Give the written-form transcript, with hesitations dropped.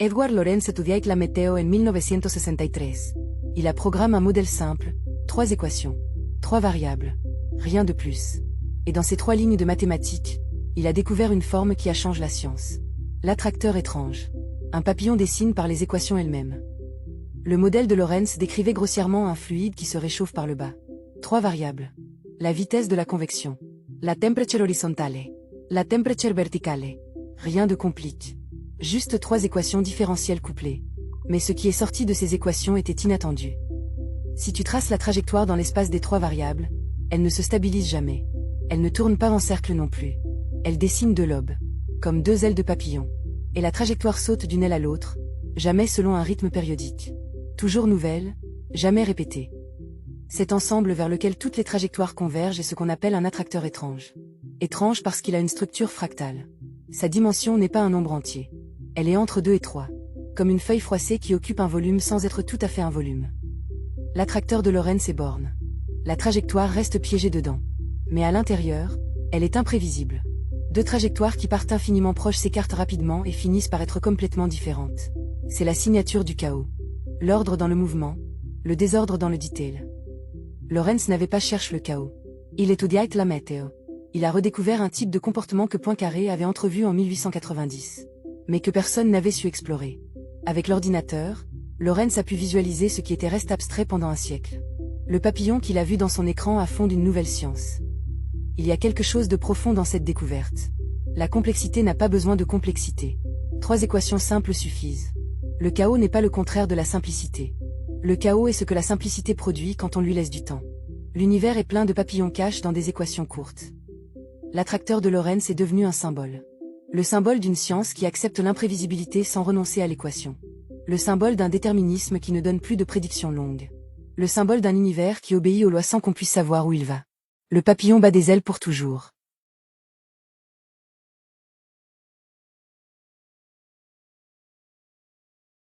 Edward Lorenz étudiait la météo en 1963. Il a programmé un modèle simple, 3 équations, 3 variables, rien de plus. Et dans ces 3 lignes de mathématiques, il a découvert une forme qui a changé la science. L'attracteur étrange. Un papillon dessine par les équations elles-mêmes. Le modèle de Lorenz décrivait grossièrement un fluide qui se réchauffe par le bas. 3 variables. La vitesse de la convection. La temperature horizontale. La temperature verticale. Rien de compliqué. Juste 3 équations différentielles couplées. Mais ce qui est sorti de ces équations était inattendu. Si tu traces la trajectoire dans l'espace des 3 variables, elle ne se stabilise jamais. Elle ne tourne pas en cercle non plus. Elle dessine 2 lobes, comme 2 ailes de papillon. Et la trajectoire saute d'une aile à l'autre, jamais selon un rythme périodique. Toujours nouvelle, jamais répétée. Cet ensemble vers lequel toutes les trajectoires convergent est ce qu'on appelle un attracteur étrange. Étrange parce qu'il a une structure fractale. Sa dimension n'est pas un nombre entier. Elle est entre 2 et 3. Comme une feuille froissée qui occupe un volume sans être tout à fait un volume. L'attracteur de Lorenz est borne. La trajectoire reste piégée dedans. Mais à l'intérieur, elle est imprévisible. 2 trajectoires qui partent infiniment proches s'écartent rapidement et finissent par être complètement différentes. C'est la signature du chaos. L'ordre dans le mouvement, le désordre dans le detail. Lorenz n'avait pas cherché le chaos. Il étudiait la météo. Il a redécouvert un type de comportement que Poincaré avait entrevu en 1890. Mais que personne n'avait su explorer. Avec l'ordinateur, Lorenz a pu visualiser ce qui était resté abstrait pendant un siècle. Le papillon qu'il a vu dans son écran a fond d'une nouvelle science. Il y a quelque chose de profond dans cette découverte. La complexité n'a pas besoin de complexité. 3 équations simples suffisent. Le chaos n'est pas le contraire de la simplicité. Le chaos est ce que la simplicité produit quand on lui laisse du temps. L'univers est plein de papillons caches dans des équations courtes. L'attracteur de Lorenz est devenu un symbole. Le symbole d'une science qui accepte l'imprévisibilité sans renoncer à l'équation. Le symbole d'un déterminisme qui ne donne plus de prédictions longues. Le symbole d'un univers qui obéit aux lois sans qu'on puisse savoir où il va. Le papillon bat des ailes pour toujours.